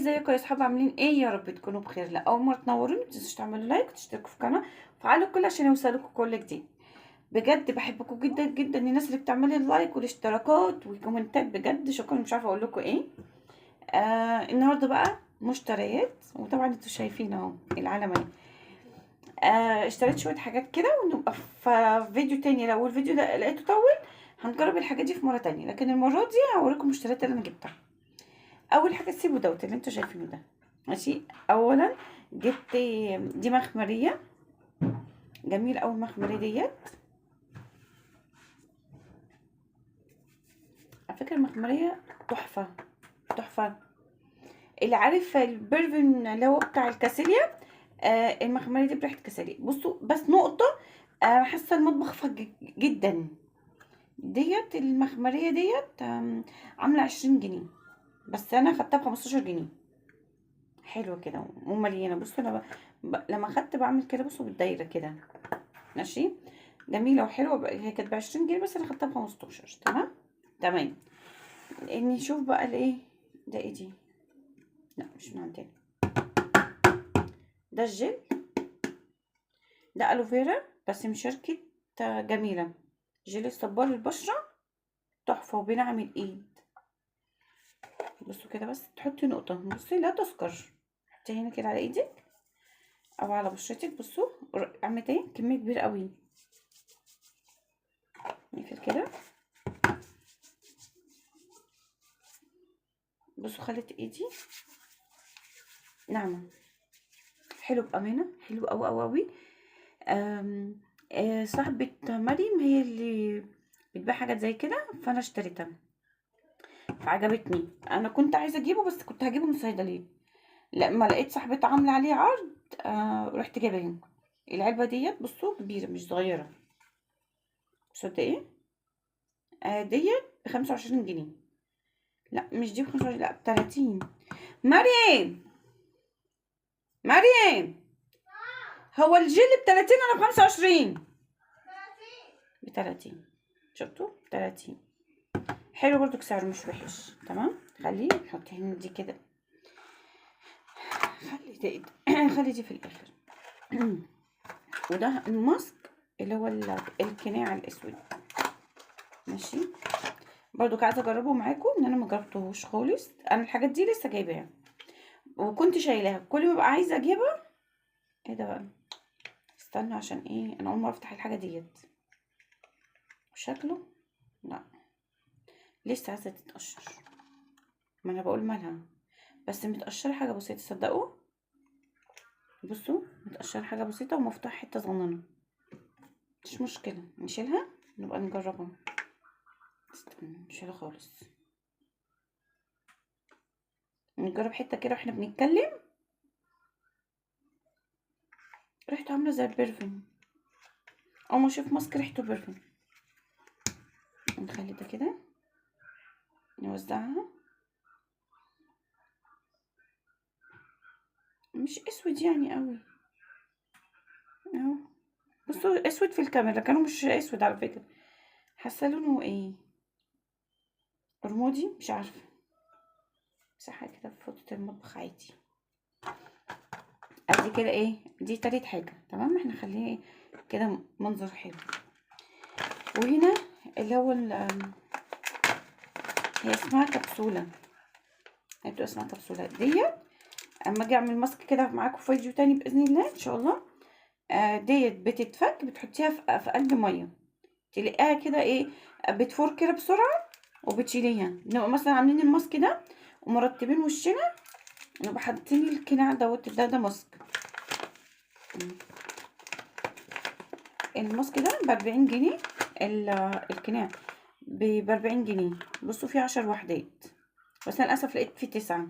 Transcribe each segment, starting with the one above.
ازيكم يا اصحابي، عاملين ايه؟ يا رب تكونوا بخير. لا اول مره تنوروني متنسوش تعملوا لايك وتشتركوا في القناه وفعلوا الكل عشان يوصلكم كل جديد. بجد بحبكم جدا جدا الناس اللي بتعملي اللايك والاشتراكات والكومنتات، بجد شكرا. مش عارفه اقول لكم ايه. النهارده بقى مشتريات، وطبعا انتوا شايفين اهو العلم اهي. اشتريت شويه حاجات كده، ونبقى في فيديو تاني. لو الفيديو ده لقيته طول هنجرب الحاجات دي في مره تانية، لكن المره دي هوريكم المشتريات اللي انا جبتها. اول حاجه سيبوا دوت اللي انتوا شايفينه ده، ماشي. اولا جبت دي مخمريه، جميل اوي المخمريه ديت. على فكره المخمريه تحفه تحفه. اللي عارف البرفن اللي هو بتاع الكاسيليا، المخمريه دي بريحه كاسيليا. بصوا بس نقطه، حاسه المطبخ فج جدا. ديت المخمريه ديت عامله 20 جنيه، بس انا خدتها ب15 جنيه. حلوه كده ومليانه. بصوا انا لما خدت بعمل كده، بصوا بالدايره كده، ماشي. جميله وحلوه. هي كانت ب20 جنيه بس انا خدتها ب15. تمام تمام. نشوف بقى الايه ده. ايه دي؟ لا مش من عندنا. ده الجل، ده الوفيرا بس من شركه جميله. جل الصبار للبشره، تحفه وبينعم الايد. بصوا كده، بس تحطي نقطه، بصي لا تسكر. حطي هنا كده على ايدك او على بشرتك. بصوا عملت ايه؟ كميه كبيره قوي. نقفل كده. بصوا خلت ايدي ناعمه. حلو بامانه، حلو قوي قوي قوي. صاحبه مريم هي اللي بتبيع حاجات زي كده، فانا اشتريتها فعجبتني. انا كنت عايزه اجيبه بس كنت هجيبه من الصيدليه، لما لقيت صاحبتها عامله عليه عرض رحت جايباه. العلبه ديت بصوا كبيره مش صغيره. بصوا قد ايه. ديت ب25 جنيه. لا مش دي ب25، لا ب30. مريم مريم، هو الجيل ب30 انا ب25. ب30. شفتوا؟ 30. حلو برضو، سعره مش وحش. تمام. خليه نحط هنا دي كده. خلي دي خلي دي في الاخر. وده الماسك اللي هو القناع الاسود، ماشي. برضو عايزه اجربه معاكم، ان انا ما جربتهوش خالص. انا الحاجات دي لسه جايباها وكنت شايلاها، كل ما ببقى عايزه اجيبها. ايه ده بقى؟ استنى، عشان ايه؟ انا اول مره افتح الحاجه ديت. شكله لا لسه عايزه تتقشر. ما انا بقول مالها، بس متقشره حاجه بسيطه، تصدقوا؟ بصوا متقشره حاجه بسيطه ومفتوح حته صغننه. مش مشكله، نشيلها نبقى نجربها. استنى نشيلها خالص، نجرب حته كده واحنا بنتكلم. ريحته عامله زي البرفن، او ما اشوف ماسك ريحته برفن. نخلي ده كده، نوزعها. مش اسود يعني قوي اهو. بصوا اسود في الكاميرا، كانوا مش اسود على فكره. حاسه لونه ايه؟ رمادي، مش عارفه. مسحها كده في فوطه المطبخ عادي. ادي كده ايه، دي تالت حاجه. تمام، احنا خليه كده منظر حلو. وهنا اللي هو هي اسمها كبسوله، هي بتبقى اسمها كبسوله ديت. اما اجي اعمل ماسك كده معاكم في فيديو تاني باذن الله ان شاء الله. ديت بتتفك، بتحطيها في قلب ميه، تلاقيها كده ايه، بتفور كده بسرعه وبتشيليها. نبقى مثلا عاملين الماسك ده ومرتبين وشنا، نبقى حاطين القناع دوت. ده ماسك. الماسك ده ب40 جنيه. القناع ب40 جنيه. بصوا فيه 10 وحدات، بس انا للاسف لقيت فيه 9.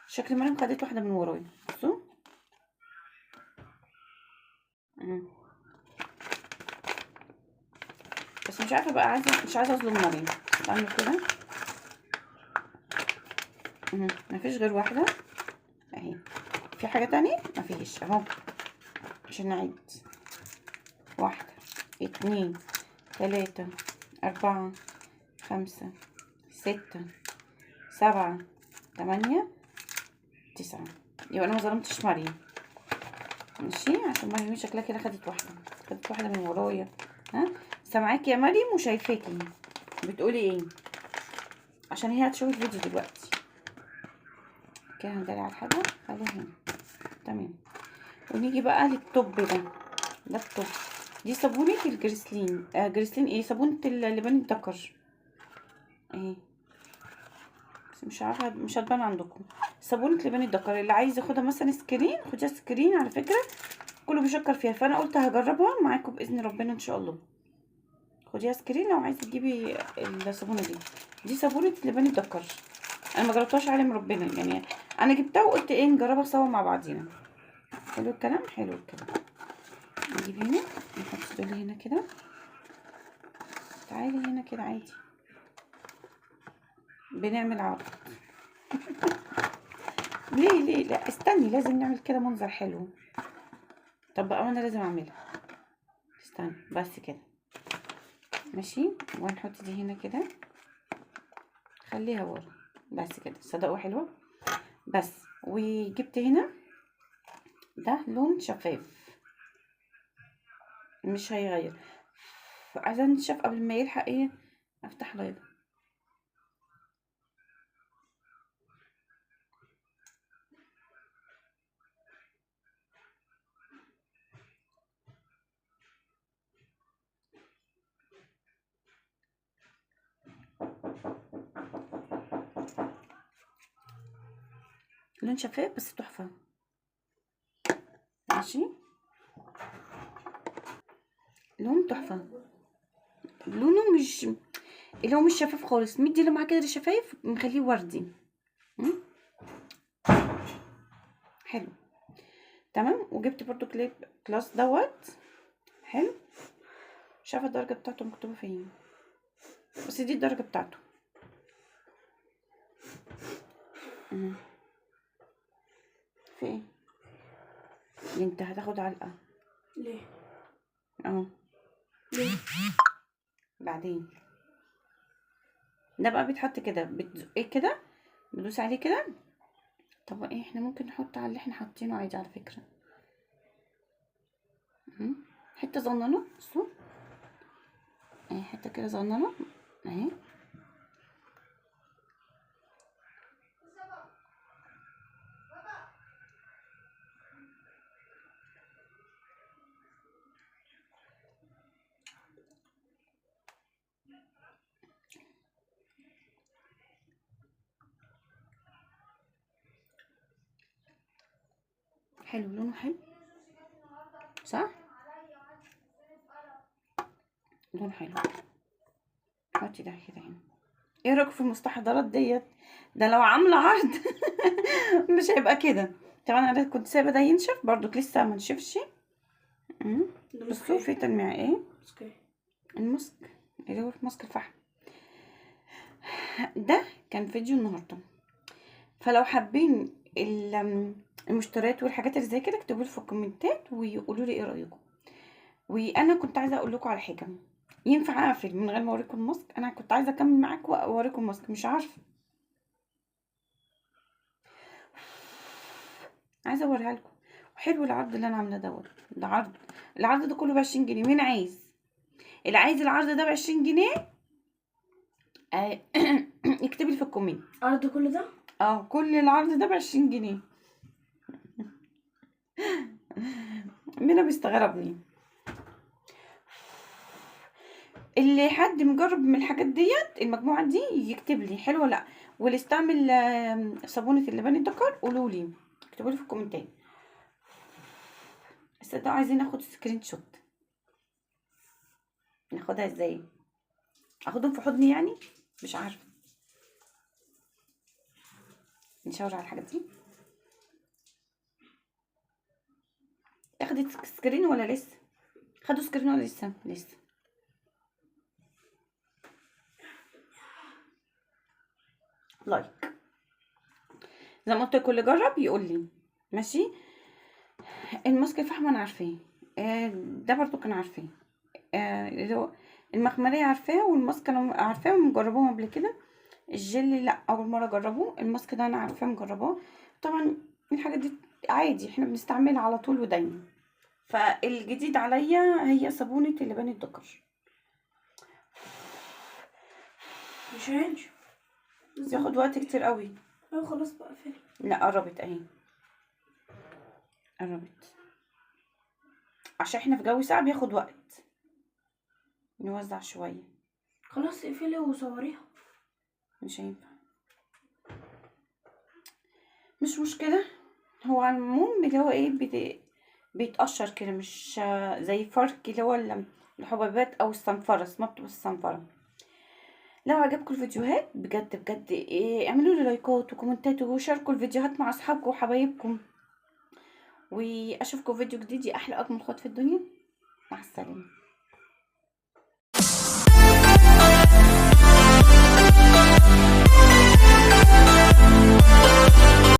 شكل مريم خدت واحده من ورايا. بصوا بس مش عارفه بقى، مش عايزه اظلم مريم. بعمل كده. مفيش غير واحده اهي. في حاجه تانية؟ مفيش اهو. عشان نعد: 1 2 3 4 5 6 7 8 9. يبقى انا ما ظلمتش مريم. ماشي، عشان مريم شكلها كده خدت واحده من ورايا. ها، سامعاكي يا مريم وشايفاكي بتقولي ايه، عشان هي هتشوف الفيديو دلوقتي. كده هندلع على الحاجه، خليها هنا. تمام. ونيجي بقى للتوب ده التوب. دي صابونه الجريسلين، جريسلين ايه، صابونه اللبان الدكر اهي، بس مش عارفه مش هتبان عندكم. صابونه لبان الدكر، اللي عايز ياخدها مثلا سكرين خديها سكرين، على فكره كله بيشكر فيها، فانا قلت هجربها معاكم باذن ربنا ان شاء الله. خديها سكرين لو عايزه تجيبي الصابونه دي صابونه لبان الدكر. انا ما جربتهاش علم ربنا يعني، انا جبتها وقلت ايه نجربها سوا مع بعضينا. حلو الكلام، حلو الكلام. نجيب هنا نحط دول هنا كده، تعالي هنا كده عادي، بنعمل عرض. ليه لا استني، لازم نعمل كده منظر حلو. طب بقى انا لازم اعملها، استني بس كده. ماشي، وهنحط دي هنا كده، خليها ورا بس كده، صدقوا حلوه. بس وجبت هنا ده لون شفاف مش هيغير، عايزاه نتشاف قبل ما يلحق ايه افتح لايف. لون شفاف بس تحفه. ماشي، لون تحفه، لونه مش اللي هو مش شفاف خالص، مدي له معاه كده شفايف مخليه وردي. حلو تمام. وجبت برضو كليب كلاس حلو. شايفه الدرجه بتاعته مكتوبه فين، بس دي الدرجه بتاعته. في ايه انت هتاخد علقه ليه؟ اهو. ليه؟ بعدين ده بقى بيتحط كده، ايه كده، بدوس عليه كده. طب ايه، احنا ممكن نحط على اللي احنا حاطينه عادي على فكره. حته صغننه، بصوا اهي، حته كده صغننه اهي. حلو، لونه حلو صح، لون حلو. حطي ده كده هنا. ايه رايك في المستحضرات ديت؟ ده لو عامله عرض مش هيبقى كده. طبعا انا كنت سايبه ده ينشف برضو، لسه ما نشفش. بصوا في تلميع ايه، المسك اللي هو في مسك الفحم. ده كان فيديو النهارده، فلو حابين المشتريات والحاجات اللي زي كده اكتبوا لي في الكومنتات ويقولوا لي ايه رايكم. وانا كنت عايزه اقول لكم على حاجه، ينفع اقفل من غير ما اوريكم الماسك؟ انا كنت عايزه اكمل معاكم واوريكم الماسك، مش عارفه، عايزه اوريها لكم. وحلو العرض اللي انا عاملاه ده عرض، العرض ده كله ب20 جنيه. مين عايز؟ اللي عايز العرض ده ب20 جنيه اكتبي لي في الكومنت. عرض كل ده؟ كل العرض ده ب20 جنيه. مين بيستغربني؟ اللي حد مجرب من الحاجات ديت المجموعه دي يكتب لي حلو ولا لا، واللي استعمل صابونه اللبان الدكر قولوا لي، اكتبوا لي في الكومنتات. صدقوا عايزين ناخد سكرين شوت، ناخدها ازاي؟ اخدهم في حضني يعني، مش عارفه. نشاور على الحاجات دي. اخدت سكرين ولا لسه؟ خدوا سكرين ولا لسه؟ لسه. لايك زي ما قلت لكم، اللي جرب يقول لي. ماشي. الماسك الفحم انا عارفاه، ده برضو كان عارفاه، اللي هو المخمريه عارفاه، والماسك انا عارفاه ومجربوه قبل كده. الجل لا، اول مره اجربه. الماسك ده انا عارفاه مجرباه. طبعا الحاجات دي عادي احنا بنستعملها على طول ودايما. فالجديد عليا هي صابونة اللبان الدكر. مش هينشف. بياخد وقت كتير قوي. ايوه خلاص بقى فين. لا قربت اهي، قربت، عشان احنا في جو ساقع بياخد وقت. نوزع شوية. خلاص اقفلي وصوريها. مش هينفع، مش مشكلة. هو على المهم اللي هو ايه بيتقشر كده، مش زي فرك اللي هو الحبيبات او الصنفرة، اسمها بتبقى الصنفرة. لو عجبكم الفيديوهات بجد بجد ايه، اعملوا لي لايكات وكومنتات وشاركوا الفيديوهات مع اصحابكم وحبايبكم، واشوفكم فيديو جديد يا احلى اجمل اخوات في الدنيا. مع السلامة.